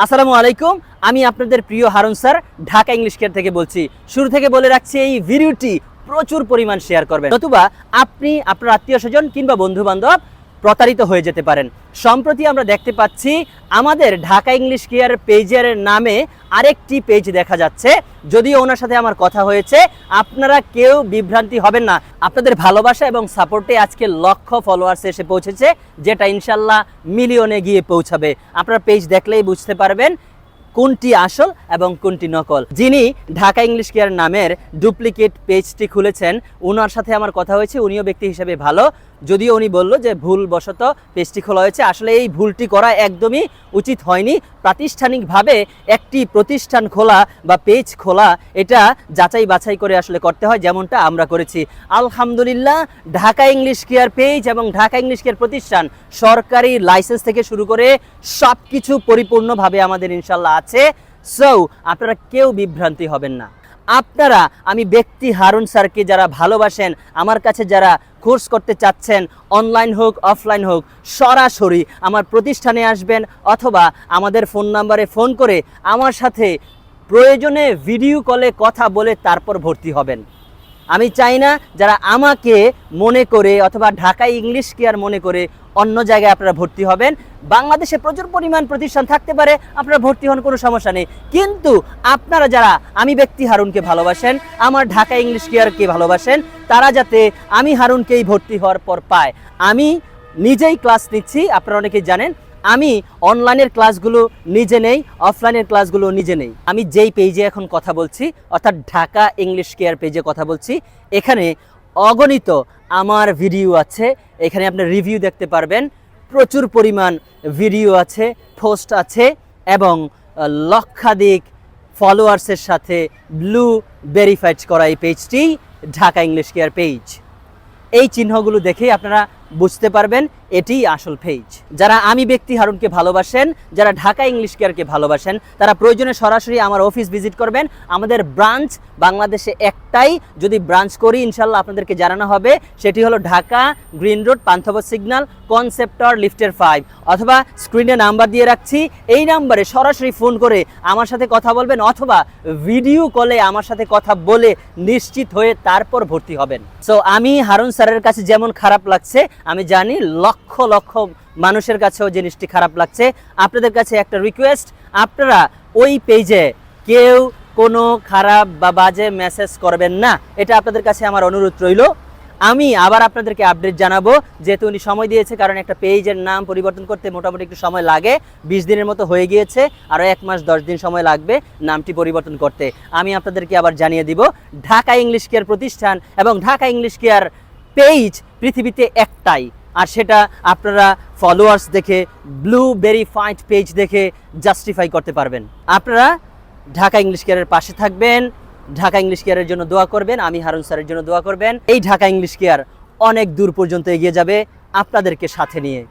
আসসালামু আলাইকুম, আমি আপনাদের প্রিয় Harun sir Dhaka English care থেকে বলছি। শুরু থেকে বলে রাখছি, এই ভিডিওটি প্রচুর পরিমাণ শেয়ার করবেন, নতুবা আপনি আপনার আত্মীয় স্বজন কিংবা বন্ধু বান্ধব প্রতারিত হয়ে যেতে পারেন। সম্প্রতি আমরা দেখতে পাচ্ছি আমাদের ঢাকা ইংলিশ কেয়ার পেজের নামে আরেকটি পেজ দেখা যাচ্ছে। যদিও ওনার সাথে আমার কথা হয়েছে, আপনারা কেউ বিভ্রান্তি হবেন না। আপনাদের ভালোবাসা এবং সাপোর্টে আজকে লক্ষ ফলোয়ার্স এসে পৌঁছেছে, যেটা ইনশাল্লাহ মিলিয়নে গিয়ে পৌঁছাবে। আপনারা পেজ দেখলেই বুঝতে পারবেন কোনটি আসল এবং কোনটি নকল। যিনি ঢাকা ইংলিশ কেয়ার নামের ডুপ্লিকেট পেজটি খুলেছেন, ওনার সাথে আমার কথা হয়েছে। উনিও ব্যক্তি হিসেবে ভালো, যদিও উনি বলল যে ভুলবশত পেজটি খোলা হয়েছে। আসলে এই ভুলটি করা একদমই উচিত হয়নি। প্রাতিষ্ঠানিকভাবে একটি প্রতিষ্ঠান খোলা বা পেজ খোলা, এটা যাচাই বাছাই করে আসলে করতে হয়, যেমনটা আমরা করেছি। আলহামদুলিল্লাহ, ঢাকা ইংলিশ কেয়ার পেজ এবং ঢাকা ইংলিশ কেয়ার প্রতিষ্ঠান সরকারি লাইসেন্স থেকে শুরু করে সব কিছু পরিপূর্ণভাবে আমাদের ইনশাল্লাহ আছে। সো আপনারা কেউ বিভ্রান্তি হবেন না। আপনারা, আমি ব্যক্তি হারুন স্যারকে যারা ভালোবাসেন, আমার কাছে যারা কোর্স করতে চাচ্ছেন, অনলাইন হোক অফলাইন হোক, সরাসরি আমার প্রতিষ্ঠানে আসবেন, অথবা আমাদের ফোন নাম্বারে ফোন করে আমার সাথে প্রয়োজনে ভিডিও কলে কথা বলে তারপর ভর্তি হবেন। আমি চাই না যারা আমাকে মনে করে অথবা ঢাকা ইংলিশ কেয়ার মনে করে অন্য জায়গায় আপনারা ভর্তি হবেন। বাংলাদেশে প্রচুর পরিমাণ প্রতিষ্ঠান থাকতে পারে, আপনারা ভর্তি হন, কোনো সমস্যা নেই। কিন্তু আপনারা যারা আমি ব্যক্তি হারুনকে ভালোবাসেন, আমার ঢাকা ইংলিশ কেয়ারকে ভালোবাসেন, তারা যাতে আমি হারুনকেই ভর্তি হওয়ার পর পায়। আমি নিজেই ক্লাস নিচ্ছি, আপনারা অনেকেই জানেন। আমি অনলাইনের ক্লাসগুলো নিজে নেই, অফলাইনের ক্লাসগুলো নিজে নেই। আমি যেই পেজে এখন কথা বলছি, অর্থাৎ ঢাকা ইংলিশ কেয়ার পেজে কথা বলছি, এখানে অগণিত আমার ভিডিও আছে। এখানে আপনি রিভিউ দেখতে পারবেন, প্রচুর পরিমাণ ভিডিও আছে, পোস্ট আছে, এবং লক্ষাধিক ফলোয়ার্সের সাথে ব্লু ভেরিফাইড করা এই পেজটি ঢাকা ইংলিশ কেয়ার পেজ। এই চিহ্নগুলো দেখেই আপনারা বুঝতে পারবেন এটিই আসল পেজ। যারা আমি ব্যক্তি হারুনকে ভালোবাসেন, যারা ঢাকা ইংলিশ কেয়ারকে ভালোবাসেন, তারা প্রয়োজনে সরাসরি আমার অফিস ভিজিট করবেন। আমাদের ব্রাঞ্চ বাংলাদেশে একটাই, যদি ব্রাঞ্চ করি ইনশাল্লাহ আপনাদেরকে জানানো হবে। সেটি হলো Dhaka green road, Panthapath signal, concept tower, লিফটের 5, অথবা স্ক্রিনে নাম্বার দিয়ে রাখছি। এই নাম্বারে সরাসরি ফোন করে আমার সাথে কথা বলবেন, অথবা ভিডিও কলে আমার সাথে কথা বলে নিশ্চিত হয়ে তারপর ভর্তি হবেন। সো আমি হারুন স্যারের কাছে যেমন খারাপ লাগছে, আমি জানি লক্ষ লক্ষ মানুষের কাছেও জিনিসটি খারাপ লাগছে। আপনাদের কাছে একটা রিকোয়েস্ট, আপনারা ওই পেজে কেউ কোনো খারাপ বা বাজে মেসেজ করবেন না, এটা আপনাদের কাছে আমার অনুরোধ রইল। আমি আবার আপনাদেরকে আপডেট জানাবো, যেহেতু উনি সময় দিয়েছে, কারণ একটা পেজের নাম পরিবর্তন করতে মোটামুটি একটু সময় লাগে। 20 দিনের মতো হয়ে গিয়েছে, আরও 1 মাস 10 দিন সময় লাগবে নামটি পরিবর্তন করতে। আমি আপনাদেরকে আবার জানিয়ে দিব, ঢাকা ইংলিশ কেয়ার প্রতিষ্ঠান এবং ঢাকা ইংলিশ কেয়ার পেজ পৃথিবীতে একটাই, আর সেটা আপনারা ফলোয়ার্স দেখে, ব্লু ভেরিফাইড পেজ দেখে জাস্টিফাই করতে পারবেন। আপনারা ঢাকা ইংলিশ কেয়ারের পাশে থাকবেন, ঢাকা ইংলিশ কেয়ারের জন্য দোয়া করবেন, আমি হারুন স্যারের জন্য দোয়া করবেন। এই ঢাকা ইংলিশ কেয়ার অনেক দূর পর্যন্ত এগিয়ে যাবে আপনাদেরকে সাথে নিয়ে।